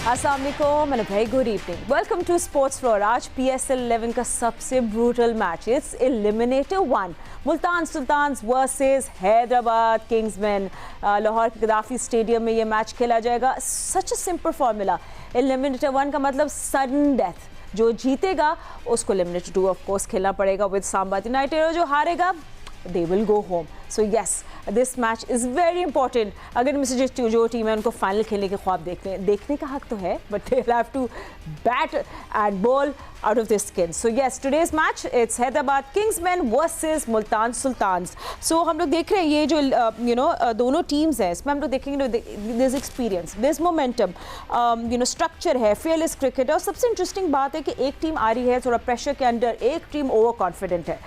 अस्सलाम वालेकुम and very good evening. Welcome to sports floor. आज PSL 11 का सबसे brutal match, it's eliminator 1, Multan Sultans versus Hyderabad Kingsmen. Lahore के गद्दाफी स्टेडियम में ये मैच खेला जाएगा। Such a simple formula. Eliminator 1 का मतलब सडन डेथ। जो जीतेगा उसको एलिमिनेटर 2 ऑफ कोर्स खेलना पड़ेगा विद सांबाद यूनाइटेड, और जो हारेगा they will go home. So yes, this match is very important. अगर मुझे जो टीम है उनको फाइनल खेलने के ख्वाब देखने का हक तो है, but they'll have to bat and bowl out of their skin. So yes, today's match it's Hyderabad Kingsmen versus Multan Sultans. So हम लोग देख रहे हैं ये जो दोनों टीम्स हैं, इसमें हम लोग देखेंगे there's experience, there's momentum, structure है, fearless cricket। और सबसे इंटरेस्टिंग बात है कि एक टीम आ रही है थोड़ा प्रेशर के अंडर, एक टीम ओवर कॉन्फिडेंट है,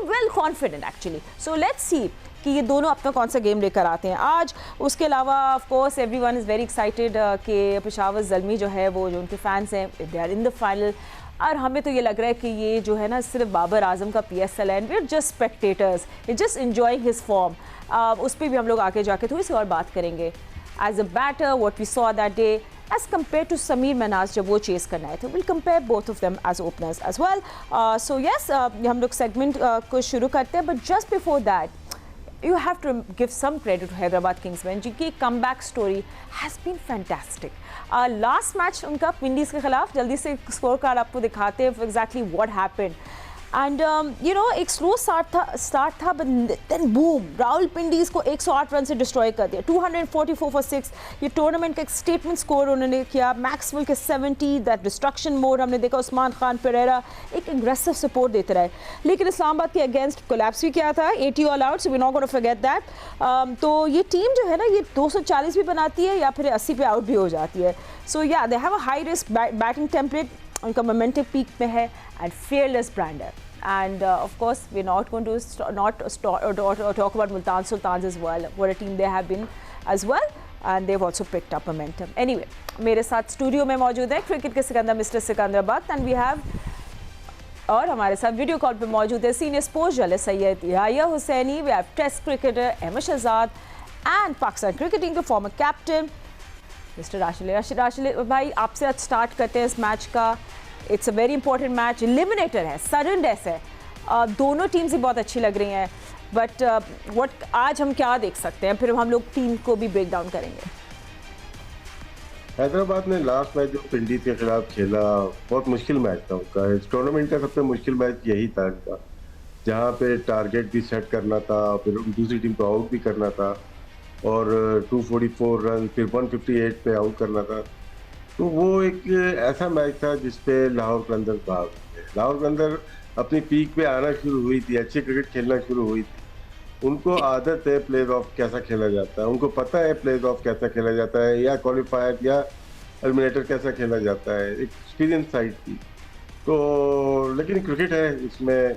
well confident actually. So let's see कि ये दोनों अपना कौन सा गेम लेकर आते हैं आज। उसके अलावा of course everyone is very excited कि पेशावर ज़ल्मी जो है वो जो उनके फैंस हैं they are in the final. और हमें तो ये लग रहा है कि ये जो है ना सिर्फ बाबर आजम का PSL है, and we are just spectators, just enjoying his form. उस पर भी हम लोग आगे जाके थोड़ी सी और बात करेंगे। As a batter what we saw that day as compared to Sameer Manaz जब वो चेस करना है, तो we'll compare both of them as openers as well. So yes, हम लोग segment को शुरू करते हैं, but just before that you have to give some credit to Hyderabad Kingsmen जिनकी comeback story has been fantastic. Last match उनका Windies के खिलाफ, जल्दी से स्कोर कार्ड आपको दिखाते हैं exactly what happened. एंड एक स्लो स्टार्ट था बट देन बूम, रावलपिंडीज़ को 108 रन से डिस्ट्रॉय कर दिया, 244 फॉर 6। ये टूर्नामेंट का एक स्टेटमेंट स्कोर उन्होंने किया। मैक्सवेल के 70, दैट डिस्ट्रक्शन मोड हमने देखा। उस्मान खान पेरेरा एक एग्रेसिव सपोर्ट देते रहे, लेकिन इस्लामाबाद के अगेंस्ट कोलैप्स भी किया था, 80 all out, so we not gonna forget that. तो ये टीम जो है ना ये 240 भी बनाती है या फिर 80 पे आउट भी हो जाती है। सो या they have a high risk batting template, उनका मोमेंटम पीक में है एंड fearless brand है। And of course we're not going to talk about Multan Sultans as well. What a team they have been as well, and they've also picked up momentum. Anyway, मेरे साथ studio में मौजूद है cricket के Sikandar mister Secunderabad, and we have और हमारे साथ video call पे मौजूद है senior sports journalist Syed Yahya Hussaini, we have test cricketer Ahmed Shahzad and Pakistan cricket team के फॉर्मर कैप्टन मिस्टर राशिद भाई। आपसे आज स्टार्ट करते हैं इस मैच का। It's a very important match, eliminator है, सडन डेथ है। दोनों टीम्स ही बहुत अच्छी लग रही हैं, बट आज हम क्या देख सकते हैं, फिर हम लोग टीम को भी ब्रेक डाउन करेंगे। हैदराबाद ने लास्ट मैच जो पिंडीज के खिलाफ खेला बहुत मुश्किल मैच था उनका। इस टूर्नामेंट का सबसे मुश्किल मैच यही था इनका, जहाँ पे टारगेट भी सेट करना था, फिर दूसरी टीम को आउट भी करना था, और 244 रन फिर 158 पे आउट करना था। तो वो एक ऐसा मैच था जिसपे लाहौर कलंदर भाग गए। लाहौर कलंदर अपनी पीक पे आना शुरू हुई थी, अच्छी क्रिकेट खेलना शुरू हुई थी। उनको आदत है प्लेज ऑफ कैसा खेला जाता है, उनको पता है प्लेज ऑफ कैसा खेला जाता है, या क्वालिफायर या एलिमिनेटर कैसा खेला जाता है, एक एक्सपीरियंस साइड थी। तो लेकिन क्रिकेट है, इसमें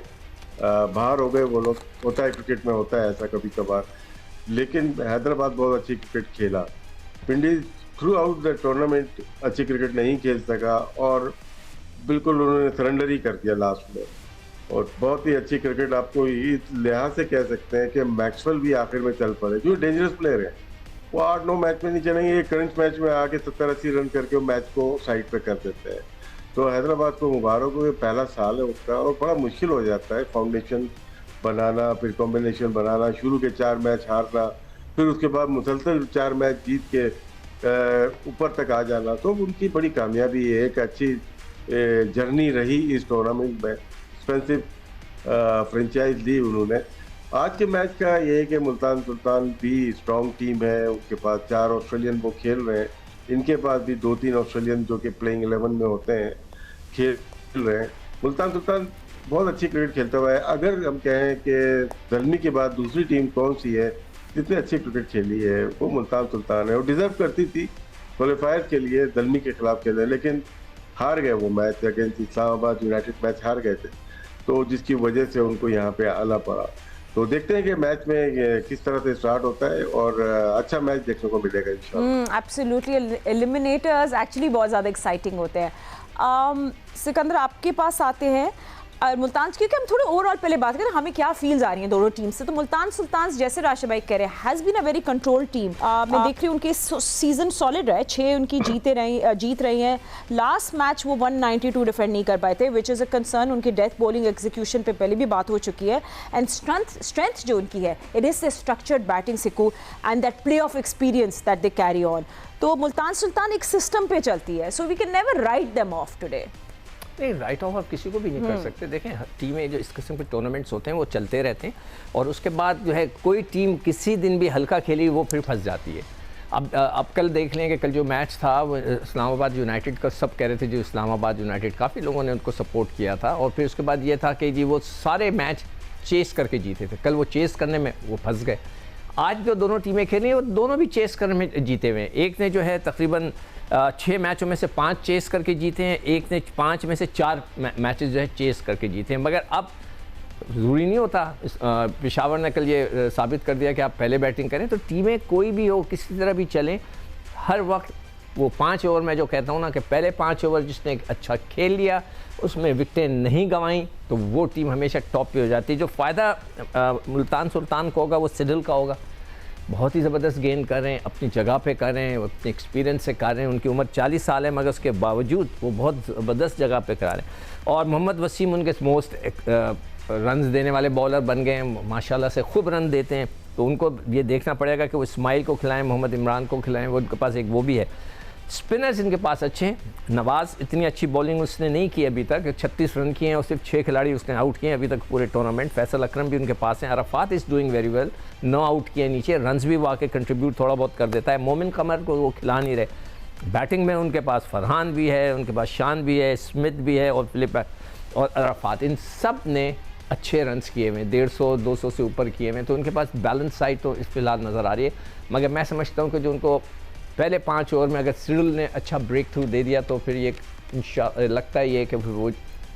बाहर हो गए वो लोग, होता है क्रिकेट में, होता है ऐसा कभी कभार। लेकिन हैदराबाद बहुत अच्छी क्रिकेट खेला। पिंडीज थ्रू आउट द टूर्नामेंट अच्छी क्रिकेट नहीं खेल सका, और बिल्कुल उन्होंने सरेंडर ही कर दिया लास्ट में। और बहुत ही अच्छी क्रिकेट आपको इस लिहाज से कह सकते हैं कि मैक्सवेल भी आखिर में चल पड़े, जो डेंजरस प्लेयर है। वो 8-9 मैच में नहीं चलेंगे, ये करंट मैच में आके 70-80 रन करके वो मैच को साइड पे कर देते हैं। तो हैदराबाद को मुबारक हो, ये पहला साल है उसका, और बड़ा मुश्किल हो जाता है फाउंडेशन बनाना, फिर कॉम्बिनेशन बनाना, शुरू के 4 मैच हारना, फिर उसके बाद मुसलसल 4 मैच जीत के ऊपर तक आ जाना। तो उनकी बड़ी कामयाबी है, एक अच्छी जर्नी रही इस टूर्नामेंट में। एक्सपेंसिव फ्रेंचाइज ली उन्होंने। आज के मैच का ये है कि मुल्तान सुल्तान भी स्ट्रॉन्ग टीम है, उनके पास 4 ऑस्ट्रेलियन वो खेल रहे हैं, इनके पास भी 2-3 ऑस्ट्रेलियन जो कि प्लेइंग 11 में होते हैं खेल रहे हैं। मुल्तान सुल्तान बहुत अच्छी क्रिकेट खेलता हुआ है। अगर हम कहें कि ज़ल्मी के बाद दूसरी टीम कौन सी है जितनी अच्छी क्रिकेट खेली है, वो मुल्तान सुल्तान है। वो डिजर्व करती थी क्वालिफायर के लिए ज़ल्मी के खिलाफ खेले, लेकिन हार गए वो match against Islamabad United, match हार गए थे, तो जिसकी वजह से उनको यहाँ पे आना पड़ा। तो देखते हैं कि मैच में किस तरह से स्टार्ट होता है, और अच्छा मैच देखने को मिलेगा इंशाल्लाह। एब्सोल्युटली, एलिमिनेटर्स एक्चुअली बहुत ज़्यादा एक्साइटिंग होते हैं। सिकंदर आपके पास आते हैं, और मुल्तान, क्योंकि हम थोड़े ओवरऑल पहले बात करें हमें क्या फील्स आ रही हैं दोनों टीम से, तो मुल्तान सुल्तान जैसे राशिद भाई कह रहे हैं has been a very control team. मैं देख रही हूँ उनकी सीजन सॉलिड रहा है, 6 उनकी जीत रही हैं। लास्ट मैच वो 192 डिफेंड नहीं कर पाए थे, विच इज़ अ कंसर्न। उनकी डेथ बॉलिंग एग्जीक्यूशन पे पहले भी बात हो चुकी है, एंड स्ट्रेंथ जो उनकी है it is the structured batting सिकू and that play of experience that they carry on. तो मुल्तान सुल्तान एक सिस्टम पे चलती है, so we can never write them off today. नहीं, राइट ऑफ आप किसी को भी नहीं कर सकते। देखें टीमें जो इस किस्म के टूर्नामेंट्स होते हैं वो चलते रहते हैं, और उसके बाद जो है कोई टीम किसी दिन भी हल्का खेली वो फिर फंस जाती है। अब कल देख लें कि कल जो मैच था वो इस्लामाबाद यूनाइटेड का, सब कह रहे थे जो इस्लामाबाद यूनाइटेड, काफ़ी लोगों ने उनको सपोर्ट किया था, और फिर उसके बाद ये था कि जी वो सारे मैच चेस करके जीते थे। कल वो चेस करने में वो फंस गए। आज जो दोनों टीमें खेली वो दोनों भी चेस करने में जीते हुए हैं। एक ने जो है तकरीबन 6 मैचों में से 5 चेस करके जीते हैं, एक ने 5 में से 4 मैचेस जो है चेस करके जीते हैं। मगर अब ज़रूरी नहीं होता, पेशावर ने कल ये साबित कर दिया कि आप पहले बैटिंग करें, तो टीमें कोई भी हो किसी तरह भी चलें, हर वक्त वो 5 ओवर में जो कहता हूँ ना कि पहले 5 ओवर जिसने अच्छा खेल लिया उसमें विकटें नहीं गंवाई तो वो टीम हमेशा टॉप पे हो जाती है। जो फ़ायदा मुल्तान सुल्तान को होगा वो सिडल का होगा। बहुत ही ज़बरदस्त गेंद कर रहे हैं, अपनी जगह पे कर रहे हैं, अपने एक्सपीरियंस से कर रहे हैं। उनकी उम्र 40 साल है मगर उसके बावजूद वो बहुत ज़बरदस्त जगह पे करा रहे हैं। और मोहम्मद वसीम उनके मोस्ट रन्स देने वाले बॉलर बन गए हैं, माशाल्लाह से खूब रन देते हैं। तो उनको ये देखना पड़ेगा कि वो इस्माइल को खिलाएं, मोहम्मद इमरान को खिलाएं, वो उनके पास एक वो भी है। स्पिनर्स इनके पास अच्छे हैं। नवाज़ इतनी अच्छी बॉलिंग उसने नहीं की अभी तक, 36 रन किए हैं और सिर्फ 6 खिलाड़ी उसने आउट किए हैं अभी तक पूरे टूर्नामेंट। फैसल अकरम भी उनके पास हैं। Arafat is doing very well, 9 out किए नीचे, रन्स भी वो आके कंट्रीब्यूट थोड़ा बहुत कर देता है। मोमिन कमर को वो खिला नहीं रहे। बैटिंग में उनके पास फरहान भी है, उनके पास शान भी है, स्मिथ भी है और फिलिप और अरफात, इन सब ने अच्छे रन्स किए हुए, 150-200 से ऊपर किए हुए। तो उनके पास बैलेंस साइड तो इस फिलहाल नज़र आ रही है। मगर मैं समझता हूँ कि जो उनको पहले 5 ओवर में अगर सिडल ने अच्छा ब्रेक थ्रू दे दिया तो फिर ये लगता है ये कि फिर वो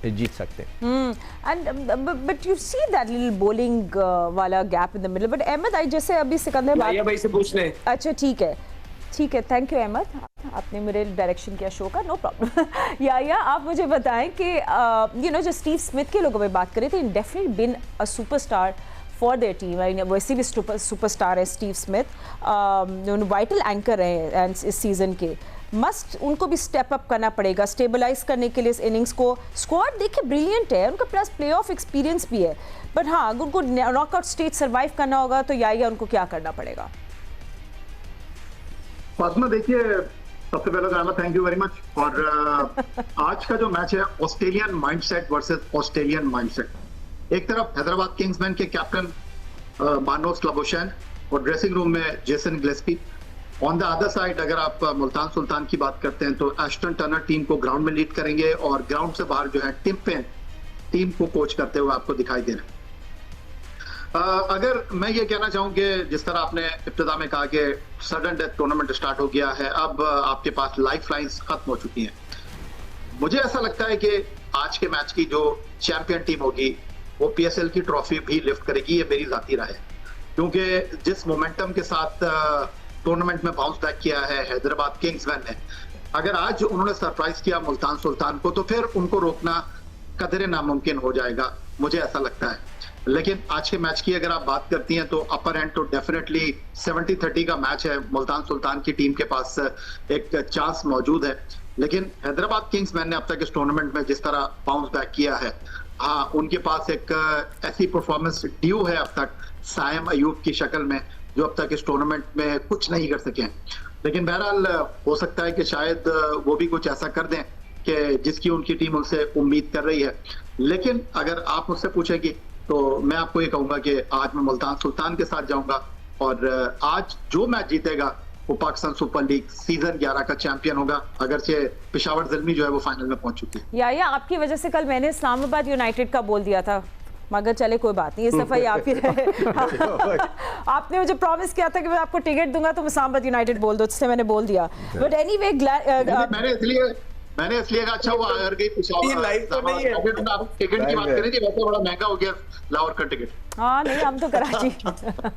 जीत सकते हैं। But you see that little bowling वाला gap in the middle. But Ahmed आई जैसे अभी सिकंदर भाई से पूछ ले। अच्छा ठीक है, थैंक यू अहमद, आपने मेरे डायरेक्शन किया शो का, नो प्रॉब्लम। या आप मुझे बताएं कि यू नो जो स्टीव स्मिथ के लोगों में बात करें थे, definitely been a superstar for their team. वैसे भी सुपरस्टार है स्टीव स्मिथ, वाइटल एंकर हैं इस सीज़न के। मस्ट उनको भी स्टेप अप करना पड़ेगा स्टेबलाइज करने के लिए इस इनिंग्स को। स्क्वाड देखिए ब्रिलियंट है उनका, प्लस प्ले ऑफ एक्सपीरियंस भी है। बट हाँ, अगर उनको नॉकआउट स्टेज सर्वाइव करना होगा तो या उनको क्या करना पड़ेगा? फातिमा देखिए, सबसे पहले तो थैंक यू वेरी मच। और आज का जो मैच है Australian mindset versus Australian mindset. एक तरफ हैदराबाद किंग्समैन के कैप्टन मानोस क्लबोशन और ड्रेसिंग रूम में Jason Gillespie. On the other side अगर आप मुल्तान सुल्तान की बात करते हैं तो एस्टन टर्नर टीम को ग्राउंड में लीड करेंगे और ग्राउंड से बाहर जो है टिम पेन टीम को कोच करते हुए आपको दिखाई दे रहे हैं। अगर मैं ये कहना चाहूँ कि जिस तरह आपने इब्तिदा में कहा कि सडन डेथ टूर्नामेंट स्टार्ट हो गया है, अब आपके पास लाइफ लाइन्स खत्म हो चुकी हैं। मुझे ऐसा लगता है कि आज के मैच की जो चैंपियन टीम होगी वो पीएसएल की ट्रॉफी भी लिफ्ट करेगी, ये मेरी जाती राय है। क्योंकि जिस मोमेंटम के साथ टूर्नामेंट में बाउंस बैक किया है हैदराबाद किंग्समैन ने, अगर आज उन्होंने सरप्राइज किया मुल्तान सुल्तान को तो फिर उनको रोकना कदरे नामुमकिन हो जाएगा, मुझे ऐसा लगता है। लेकिन आज के मैच की अगर आप बात करती हैं तो अपर एंड तो डेफिनेटली 70-30 का मैच है। मुल्तान सुल्तान की टीम के पास एक चांस मौजूद है। लेकिन हैदराबाद किंग्समैन ने अब तक इस टूर्नामेंट में जिस तरह बाउंस बैक किया है, हाँ उनके पास एक ऐसी परफॉर्मेंस ड्यू है अब तक सायम अयूब की शक्ल में, जो अब तक इस टूर्नामेंट में कुछ नहीं कर सके। लेकिन बहरहाल हो सकता है कि शायद वो भी कुछ ऐसा कर दें कि जिसकी उनकी टीम उनसे उम्मीद कर रही है। लेकिन अगर आप मुझसे पूछेगी तो मैं आपको ये कहूंगा कि आज मैं मुल्तान सुल्तान के साथ जाऊंगा और आज जो मैच जीतेगा वो पाकिस्तान सुपर लीग सीजन 11 का चैंपियन होगा, अगरचे पेशावर ज़ल्मी जो है वो फाइनल में पहुंच चुकी है। या आपकी वजह से कल मैंने इस्लामाबाद यूनाइटेड का बोल दिया था, मगर चले कोई बात नहीं, इस दफा ये आप ही रहे। आपने मुझे प्रॉमिस किया था कि मैं आपको टिकट दूंगा तो इस्लामाबाद यूनाइटेड बोल दो, इससे मैंने बोल दिया। बट एनीवे मैंने इसलिए अच्छा हुआ अगर गई पेशावर टिकट की बात करें कि वैसे बड़ा महंगा हो गया लाहौर का टिकट। हाँ नहीं, हम तो कराची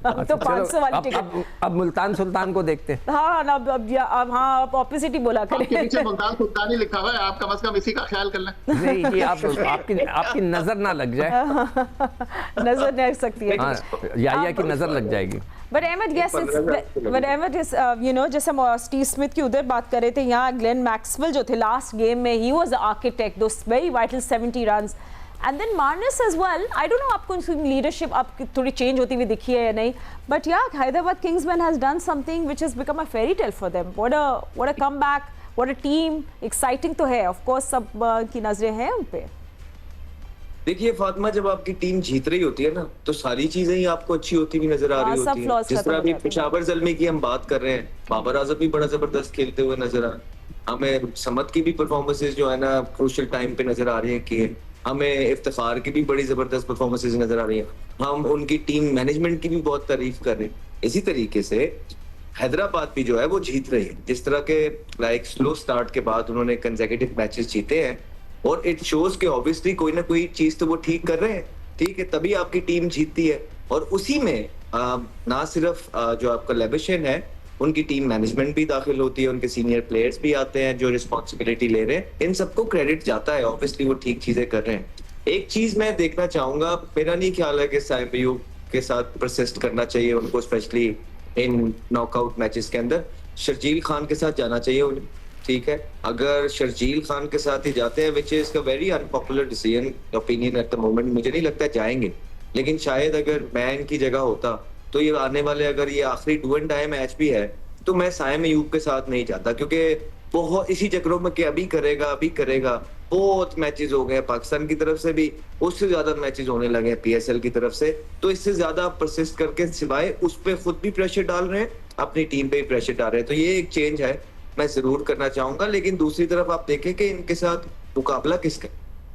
हम तो 500 वाली टिकट। अब मुल्तान सुल्तान को देखते हैं। हाँ ना, अब हाँ, आप ऑपोजिट ही बोला आपके करें। पीछे मुल्तान सुल्तान ही लिखा हुआ है, आप कम से कम इसी का ख्याल कर लें। नहीं जी, आपकी नजर ना लग जाए। नजर नहीं लग सकती है। हाँ, याया की नजर लग जाएगी। But Ahmed, yes, but Ahmed is, you know, जैसे हम स्टीव स्मिथ की उधर बात कर रहे थे, यहाँ ग्लेन मैक्सवेल जो थे लास्ट गेम में, he was the architect, those very vital 70 runs. And then Marnus as well. I don't know आपको उनकी लीडरशिप आपकी थोड़ी चेंज होती हुई दिखी है या नहीं, but yeah, Hyderabad Kingsmen has done something which has become a fairy tale for them. What a comeback, what a team, exciting तो है, of course सब की नजरें हैं उन पे। देखिए फातिमा, जब आपकी टीम जीत रही होती है ना, तो सारी चीजें ही आपको अच्छी होती हुई नजर आ रही होती है। जिस तरह अभी पेशावर ज़ल्मी की हम बात कर रहे हैं, बाबर आजम भी बड़ा जबरदस्त खेलते हुए नजर आ रहे हैं। हमें समद की भी परफॉर्मेंसेज जो है ना क्रूशियल टाइम पे नजर आ रही है कि हमें इफ्तिखार की भी बड़ी जबरदस्त परफॉर्मेंसेज नजर आ रही है। हम उनकी टीम मैनेजमेंट की भी बहुत तारीफ कर रहे हैं। इसी तरीके से हैदराबाद भी जो है वो जीत रही है। जिस तरह के लाइक स्लो स्टार्ट के बाद उन्होंने कंसेक्यूटिव मैचेस जीते हैं, और इट शोज कि ऑब्वियसली कोई ना कोई चीज तो वो ठीक कर रहे हैं, ठीक है, तभी आपकी टीम जीतती है। और उसी में ना सिर्फ जो आपका लेबेशन है, उनकी टीम मैनेजमेंट भी दाखिल होती है, उनके सीनियर प्लेयर्स भी आते हैं जो रिस्पॉन्सिबिलिटी ले रहे हैं, इन सबको क्रेडिट जाता है। ऑब्वियसली वो ठीक चीजें कर रहे हैं। एक चीज मैं देखना चाहूंगा, मेरा नहीं ख्याल है कि साइम अयूब के साथ परसिस्ट करना चाहिए उनको, स्पेशली इन नॉकआउट मैचेस के अंदर शर्जील खान के साथ जाना चाहिए उन्हें, ठीक है। अगर शर्जील खान के साथ ही जाते हैं, which is a very unpopular decision opinion at the moment, मुझे नहीं लगता जाएंगे, लेकिन शायद अगर मैं इनकी जगह होता तो ये आने वाले, अगर ये आखिरी डू एंड डाई मैच भी है, तो मैं साइम अयूब के साथ नहीं जाता, क्योंकि बहुत इसी चक्रों में कि अभी करेगा। बहुत मैचेस हो गए पाकिस्तान की तरफ से भी, उससे ज्यादा मैचेस होने लगे हैं पीएसएल की तरफ से, तो इससे ज्यादा आप परसिस्ट करके सिवाय उस पे खुद भी प्रेशर डाल रहे हैं, अपनी टीम पे भी प्रेशर डाल रहे हैं। तो ये एक चेंज है, मैं जरूर करना चाहूंगा। लेकिन दूसरी तरफ आप देखें कि इनके साथ मुकाबला किसका,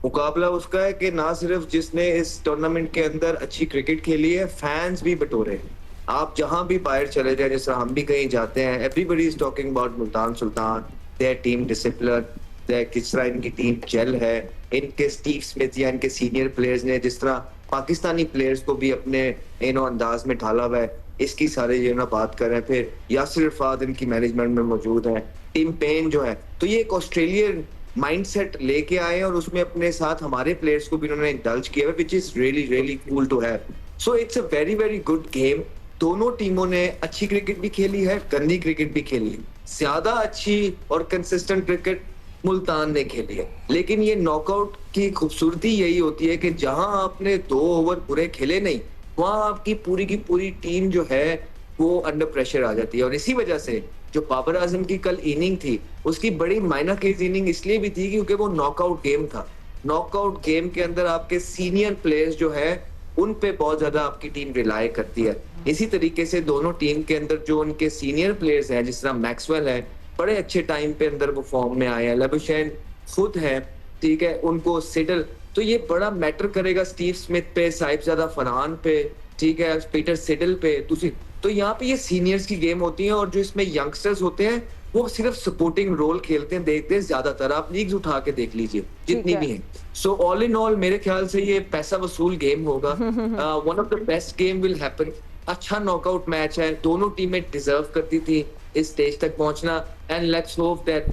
मुकाबला उसका है कि ना सिर्फ जिसने इस टूर्नामेंट के अंदर अच्छी क्रिकेट खेली है, फैंस भी बटोरे हैं। आप जहां भी बाहर चले जाए, जैसे हम भी कहीं जाते हैं, everybody is talking about Multan Sultan, their team discipline, किस तरह इनकी टीम जेल है, इनके स्टीव स्मिथ या इनके सीनियर प्लेयर्स ने जिस तरह पाकिस्तानी प्लेयर्स को भी अपने अंदाज में ढाला हुआ है, इसकी सारे ये ना बात कर रहे हैं। फिर यासिर इरफाद इनकी मैनेजमेंट में मौजूद है, टीम पेन जो है, तो ये एक ऑस्ट्रेलियन माइंडसेट लेके आए हैं और उसमें अपने साथ हमारे प्लेयर्स को भी उन्होंने इंडल्ज किया है, which is really cool to have. So it's a very good game. दोनों टीमों ने अच्छी क्रिकेट भी खेली है, गंदी क्रिकेट भी खेली है। ज्यादा अच्छी और कंसिस्टेंट क्रिकेट मुल्तान ने खेली है, लेकिन ये नॉकआउट की खूबसूरती यही होती है कि जहां आपने 2 ओवर पूरे खेले नहीं, वहां आपकी पूरी की पूरी टीम जो है वो अंडर प्रेशर आ जाती है। और इसी वजह से जो बाबर आजम की कल इनिंग थी, उसकी बड़ी माइनर केस इनिंग इसलिए भी थी क्योंकि वो नॉकआउट गेम था। नॉकआउट गेम के अंदर आपके सीनियर प्लेयर्स जो है उन पे बहुत ज्यादा आपकी टीम रिलाय करती है। इसी तरीके से दोनों टीम के अंदर जो उनके सीनियर प्लेयर्स हैं, जिस तरह मैक्सवेल है, बड़े अच्छे टाइम पे अंदर वो फॉर्म में आए हैं, लेबुशैन खुद है, ठीक है, उनको सिडल, तो ये बड़ा मैटर करेगा स्टीव स्मिथ पे, साहिबजादा फरहान पे, ठीक है, पीटर सिडल पे। दूसरी तो यहाँ पे ये सीनियर्स की गेम होती है, और जो इसमें यंगस्टर्स होते हैं वो सिर्फ सपोर्टिंग रोल खेलते हैं, देखते हैं ज्यादातर। आप लीग्स उठा के देख लीजिए जितनी भी हैं। सो ऑल इन ऑल मेरे ख्याल से ये पैसा वसूल गेम होगा, one of the best game will happen. अच्छा नॉकआउट मैच है, दोनों टीमें डिजर्व करती थी इस स्टेज तक पहुंचना, एंड लेट्स होप दैट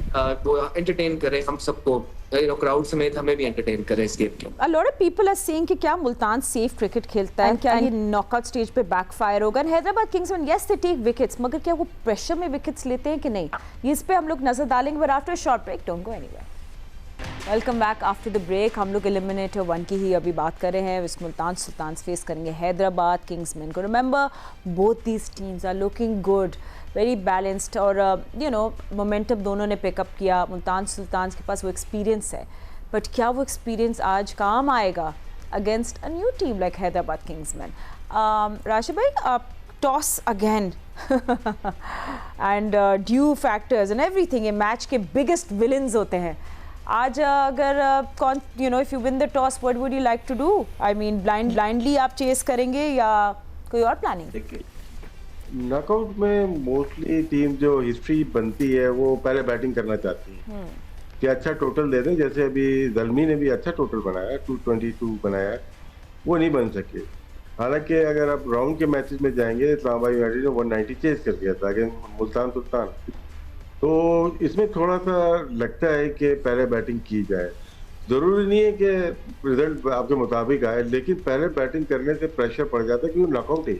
वो एंटरटेन करें हम सबको, क्राउड समेत हमें भी एंटरटेन करें इस गेम को। A lot of people are saying कि क्या मुल्तान सेफ क्रिकेट खेलता है, क्या ये नॉकआउट स्टेज पे बैकफायर होगा। Hyderabad Kingsmen yes they take wickets, मगर क्या वो प्रेशर में विकेट्स लेते हैं कि नहीं, इस पे हम लोग नजर डालेंगे। But after short break, don't go anywhere. Welcome back after the break. हम लोग एलिमिनेटर 1 की ही अभी बात कर रहे हैं। इस मुल्तान सुल्तान फेस करेंगे हैदराबाद किंग्समैन को। Remember both these teams are looking good, very balanced, और यू नो मोमेंटम दोनों ने पिकअप किया। मुल्तान सुल्तान के पास वो एक्सपीरियंस है, बट क्या वो एक्सपीरियंस आज काम आएगा against a new team like Hyderabad Kingsmen? Rashid भाई, toss again and due factors and everything, ये मैच के बिगेस्ट विलन्स होते हैं। आज अगर कौन, you know, if you win the toss, what would you like to do? I mean blindly आप chase करेंगे या कोई और प्लानिंग? नॉकआउट में मोस्टली टीम जो हिस्ट्री बनती है वो पहले बैटिंग करना चाहती है कि अच्छा टोटल दे दें। जैसे अभी ज़ल्मी ने भी अच्छा टोटल बनाया, 222 बनाया, वो नहीं बन सके। हालांकि अगर आप राउंड के मैचेस में जाएंगे, इस्लामाबाद यूनाइटेड ने 190 चेस कर दिया था अगेंस्ट मुल्तान सुल्तान। तो इसमें थोड़ा सा लगता है कि पहले बैटिंग की जाए। जरूरी नहीं है कि रिजल्ट आपके मुताबिक आए, लेकिन पहले बैटिंग करने से प्रेशर पड़ जाता है क्योंकि नॉकआउट है।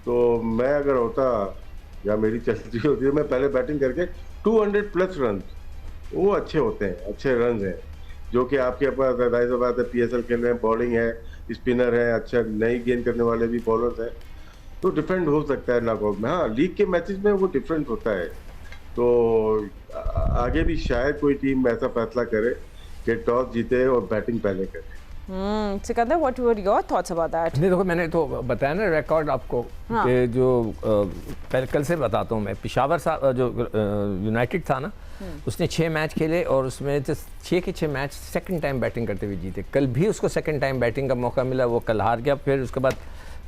तो मैं अगर होता या मेरी चलती होती है, मैं पहले बैटिंग करके 200 प्लस रन, वो अच्छे होते हैं, अच्छे रन हैं, जो कि आपके पास जाहिर सी बात है PSL खेल रहे हैं, बॉलिंग है, स्पिनर है, अच्छा नई गेंद करने वाले भी बॉलर्स हैं, तो डिफरेंट हो सकता है नॉकआउट में। हाँ, लीग के मैचेस में वो डिफरेंट होता है। तो आगे भी शायद कोई टीम ऐसा फैसला करे कि टॉस जीते और बैटिंग पहले करे। Sikandar, what were your thoughts about that? नहीं देखो, मैंने तो बताया ना रिकॉर्ड आपको, हाँ। कि जो पहले कल से बताता हूँ मैं, पेशावर जो यूनाइटेड था ना, उसने 6 मैच खेले और उसमें 6 के 6 मैच सेकंड टाइम बैटिंग करते हुए जीते। कल भी उसको सेकंड टाइम बैटिंग का मौका मिला, वो कल हार गया। फिर उसके बाद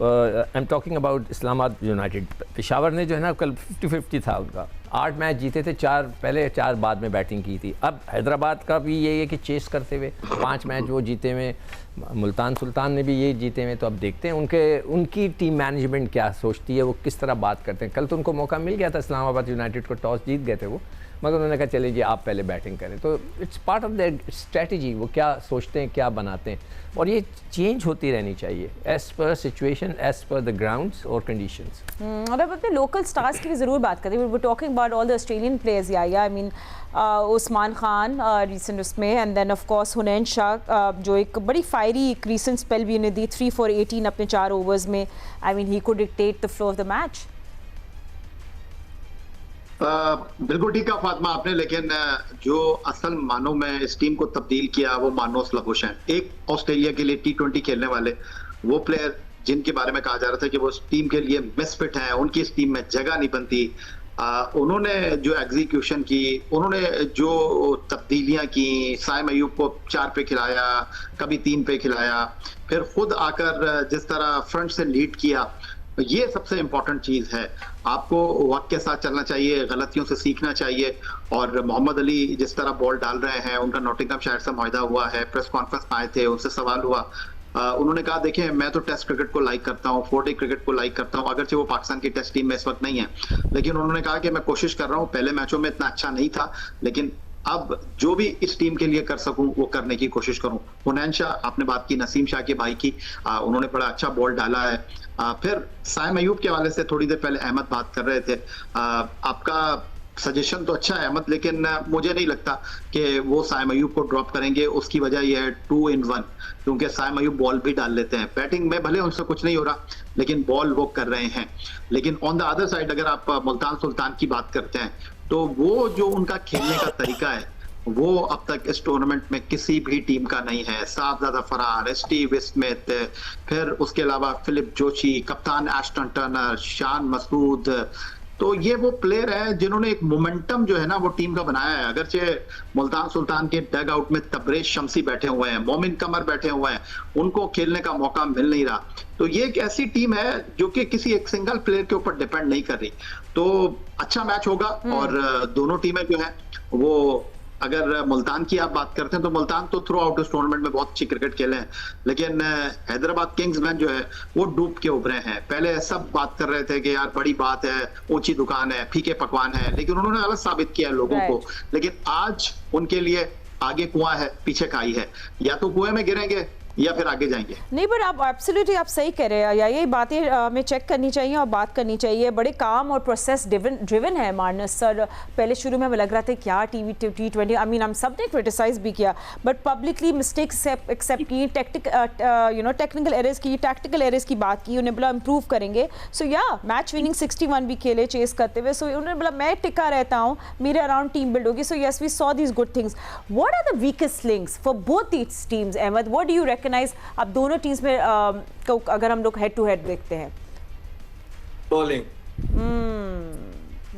I am talking about Islamabad United, Peshawar ने जो है ना कल 50-50 था उनका, 8 मैच जीते थे, 4 पहले 4 बाद में बैटिंग की थी। अब हैदराबाद का भी यही है कि चेस करते हुए 5 मैच वो जीते हुए, मुल्तान सुल्तान ने भी ये जीते हुए। तो अब देखते हैं उनकी टीम मैनेजमेंट क्या सोचती है, वो किस तरह बात करते हैं। कल तो उनको मौका मिल गया था, इस्लामाबाद यूनाइटेड को टॉस जीत गए थे वो, मगर उन्होंने कहा चलिए जी आप पहले बैटिंग करें। तो it's part of their strategy, वो क्या सोचते हैं, क्या बनाते हैं, और ये चेंज होती रहनी चाहिए as per situation, as per the grounds और कंडीशंस। और अब अपने लोकल स्टार्स की भी ज़रूर बात करें। We talking about all the Australian players, या I mean Usman Khan recent उसमें, and then of course Hunain Shah, जो एक बड़ी फायरी एक रीसेंट स्पेल भी उन्हें दी, 3 for 18 अपने 4 ओवर्स में। I mean he could dictate the flow of the match. बिल्कुल ठीक है फातिमा आपने, लेकिन जो असल मानों में इस टीम को तब्दील किया वो मानोस लबुशैन, एक ऑस्ट्रेलिया के लिए T20 खेलने वाले वो प्लेयर जिनके बारे में कहा जा रहा था कि वो इस टीम के लिए मिसफिट हैं, उनकी इस टीम में जगह नहीं बनती। उन्होंने जो एग्जीक्यूशन की, उन्होंने जो तब्दीलियां की, साइम अयूब को 4 पे खिलाया, कभी 3 पे खिलाया, फिर खुद आकर जिस तरह फ्रंट से लीड किया, ये सबसे इंपॉर्टेंट चीज है। आपको वक्त के साथ चलना चाहिए, गलतियों से सीखना चाहिए। और मोहम्मद अली जिस तरह बॉल डाल रहे हैं, उनका नॉटिंघम शायर से मुआहदा हुआ है, प्रेस कॉन्फ्रेंस में आए थे, उनसे सवाल हुआ, उन्होंने कहा देखें मैं तो टेस्ट क्रिकेट को लाइक करता हूँ, 4-डे क्रिकेट को लाइक करता हूँ, अगरचे वो पाकिस्तान की टेस्ट टीम में इस वक्त नहीं है, लेकिन उन्होंने कहा कि मैं कोशिश कर रहा हूँ, पहले मैचों में इतना अच्छा नहीं था, लेकिन अब जो भी इस टीम के लिए कर सकूं वो करने की कोशिश करूं। हुनैन शाह, आपने बात की नसीम शाह के भाई की, उन्होंने बड़ा अच्छा बॉल डाला है। फिर साइम अयूब के हवाले से थोड़ी देर पहले अहमद बात कर रहे थे, आपका सजेशन तो अच्छा है अहमद, लेकिन मुझे नहीं लगता कि वो साइम अयूब को ड्रॉप करेंगे। उसकी वजह यह है 2 in 1, क्योंकि साइम अयूब बॉल भी डाल लेते हैं। बैटिंग में भले उनसे कुछ नहीं हो रहा, लेकिन बॉल वो कर रहे हैं। लेकिन ऑन द अदर साइड अगर आप मुल्तान सुल्तान की बात करते हैं, तो वो जो उनका खेलने का तरीका है वो अब तक इस टूर्नामेंट में किसी भी टीम का नहीं है। साहबजादा फरार, स्टीव स्मिथ, फिर उसके अलावा फिलिप जोशी, कप्तान एस्टन टर्नर, शान मसूद, तो ये वो प्लेयर है जिन्होंने एक मोमेंटम जो है ना वो टीम का बनाया है। अगरचे मुल्तान सुल्तान के डग आउट में तबरेज शमसी बैठे हुए हैं, मोमिन कमर बैठे हुए हैं, उनको खेलने का मौका मिल नहीं रहा। तो ये एक ऐसी टीम है जो कि किसी एक सिंगल प्लेयर के ऊपर डिपेंड नहीं कर रही। तो अच्छा मैच होगा, और दोनों टीमें जो है वो, अगर मुल्तान की आप बात करते हैं तो मुल्तान तो थ्रू आउट इस टूर्नामेंट में बहुत अच्छी क्रिकेट खेले हैं, लेकिन हैदराबाद किंग्समैन जो है वो डूब के उभरे हैं। पहले सब बात कर रहे थे कि यार बड़ी बात है, ऊंची दुकान है, फीके पकवान है, लेकिन उन्होंने गलत साबित किया लोगों को। लेकिन आज उनके लिए आगे कुआं है, पीछे खाई है, या तो कुएं में गिरेंगे या फिर आगे जाएंगे। नहीं, पर आप एब्सोल्युटली आप सही कह रहे हैं, या ये बातें हमें चेक करनी चाहिए और बात करनी चाहिए। बड़े काम और प्रोसेस ड्रिवन है मार्नस सर। पहले शुरू में हमें लग रहा था क्या T20, आई मीन हम सब ने क्रिटिसाइज भी किया, बट पब्लिकली मिस्टेक्स एक्सेप्ट की, टेक्निकल एरर्स की, टैक्टिकल एरर्स की बात की, उन्हें बोला इम्प्रूव करेंगे। सो या मैच विनिंग 61 भी खेले चेस करते हुए। सो उन्होंने बोला मैं टिका रहता हूँ, मेरे अराउंड टीम बिल्ड होगी। So yes, we saw these good things. What are the weakest links for both these teams? Ahmed, what do you recognise अब दोनों टीम्स में अगर हम लोग हेड टू हेड देखते हैं? बॉलिंग,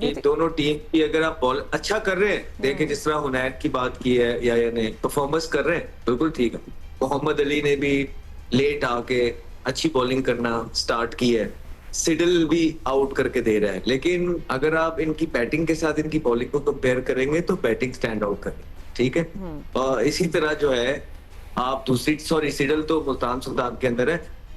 ये दोनों टीम की अगर आप बॉल अच्छा कर रहे हैं, देखें जिस तरह हुनैन की बात की है या ने परफॉर्मेंस कर रहे हैं, बिल्कुल ठीक है। मोहम्मद अली ने भी लेट आके अच्छी बॉलिंग करना स्टार्ट की है, सिडल भी आउट करके दे रहा है। लेकिन अगर आप इनकी बैटिंग के साथ इनकी बॉलिंग को कंपेयर करेंगे तो बैटिंग स्टैंड आउट करें, ठीक है। इसी तरह जो है आप दूसरी, सॉरी सिडल तो मुल्तान सुल्तान के अंदर है,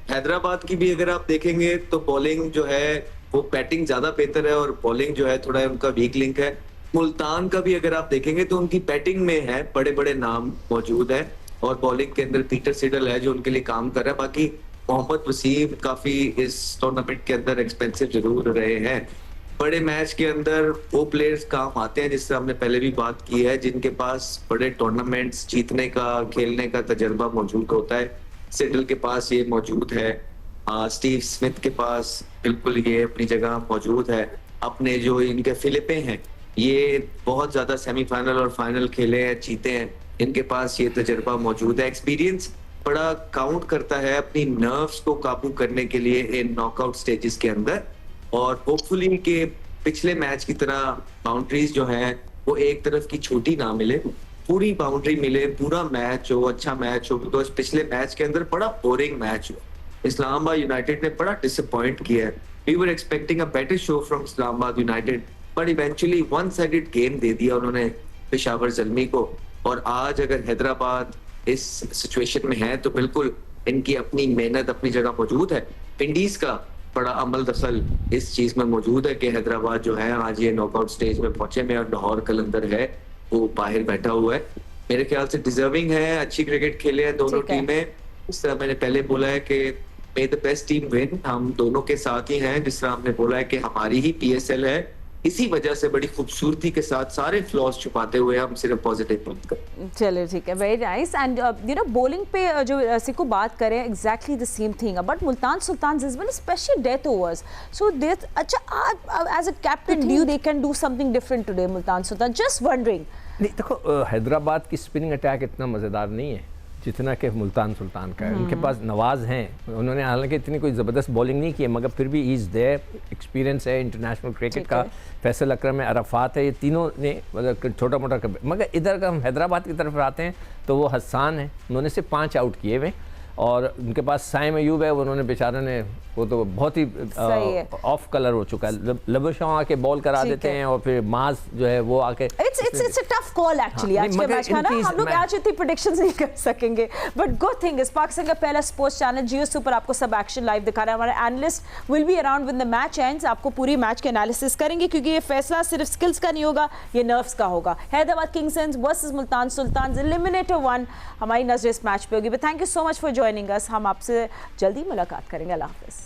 हैदराबाद की भी अगर आप देखेंगे तो बॉलिंग जो है वो बैटिंग ज्यादा बेहतर है और बॉलिंग जो है थोड़ा उनका वीक लिंक है। मुल्तान का भी अगर आप देखेंगे तो उनकी बैटिंग में है बड़े बड़े नाम मौजूद है और बॉलिंग के अंदर पीटर सिडल है जो उनके लिए काम कर रहा है। बाकी मोहम्मद वसीम काफी इस टूर्नामेंट के अंदर एक्सपेंसिव जरूर रहे हैं। बड़े मैच के अंदर वो प्लेयर्स काम आते हैं जिससे हमने पहले भी बात की है, जिनके पास बड़े टूर्नामेंट्स जीतने का खेलने का तजर्बा मौजूद होता है। सिडल के पास ये मौजूद है, स्टीव स्मिथ के पास बिल्कुल ये अपनी जगह मौजूद है। अपने जो इनके फिलिपे हैं ये बहुत ज्यादा सेमीफाइनल और फाइनल खेले हैं, जीते हैं, इनके पास ये तजर्बा मौजूद है। एक्सपीरियंस बड़ा काउंट करता है अपनी नर्व्स को काबू करने के लिए इन नॉकआउट स्टेजेस के अंदर। और होपफुली के पिछले मैच की तरह बाउंड्रीज जो है वो एक तरफ की छोटी ना मिले, पूरी बाउंड्री मिले, पूरा मैच हो, अच्छा मैच हो। बिकॉज पिछले मैच के अंदर बड़ा बोरिंग मैच हो, इस्लामाबाद यूनाइटेड ने बड़ा डिसअपॉइंट किया है। We were expecting a better show from Islamabad United, but eventually one sided game दे दिया उन्होंने पेशावर ज़ल्मी को। और आज अगर हैदराबाद इस सिचुएशन में है तो बिल्कुल इनकी अपनी मेहनत अपनी जगह मौजूद है। इंडीज का बड़ा अमल दखल इस चीज में मौजूद है कि हैदराबाद जो है आज ये नॉकआउट स्टेज में पहुंचे में और लाहौर कलंदर है वो बाहर बैठा हुआ है। मेरे ख्याल से डिजर्विंग है, अच्छी क्रिकेट खेले हैं दोनों टीमें। इस तरह मैंने पहले बोला है कि मे द बेस्ट टीम विन, हम दोनों के साथ ही हैं। जिस तरह हमने बोला है कि हमारी ही PSL है, इसी वजह से बड़ी खूबसूरती के साथ सारे फ्लॉज छुपाते हुए हम सिर्फ पॉजिटिव बात करें। चलिए ठीक है, very nice. And you know bowling पे जो सिको बात करें exactly the same thing but Multan Sultan is well especially death overs so this अच्छा as a captain do they can do something different today Multan Sultan, just wondering. नहीं देखो, हैदराबाद की स्पिनिंग अटैक इतना मज़ेदार नहीं है जितना कि मुल्तान सुल्तान का है। उनके पास नवाज हैं, उन्होंने हालांकि इतनी कोई ज़बरदस्त बॉलिंग नहीं की है मगर फिर भी इज़ देयर, एक्सपीरियंस है इंटरनेशनल क्रिकेट का। फैसल अकरम है, अरफात है, ये तीनों ने मतलब छोटा मोटा मगर इधर का हम हैदराबाद की तरफ आते हैं तो वो हसान है, उन्होंने सिर्फ 5 आउट किए हुए और उनके पास साइम अयूब है, उन्होंने बेचारे ने वो तो बहुत ही ऑफ कलर हो चुका है। लबशाह आके बॉल करा देते हैं और फिर माज जो है वो आके it's a tough call actually. आज के मैच का ना हम लोग आज इतनी प्रेडिक्शंस नहीं कर सकेंगे but good thing is Pakistan का पहला स्पोर्ट्स चैनल जियो सुपर आपको सब एक्शन लाइव दिखा रहा है। हमारे analyst will be around when the match ends, आपको पूरी मैच के एनालिसिस करेंगे क्योंकि ये फैसला सिर्फ स्किल्स का नहीं होगा, ये नर्व्स का होगा। Hyderabad Kings versus Multan Sultan eliminator 1 हमारी नजर इस मैच पे होगी। But thank you so much for joining us, हम आपसे जल्दी मुलाकात करेंगे। अल्लाह हाफिज़।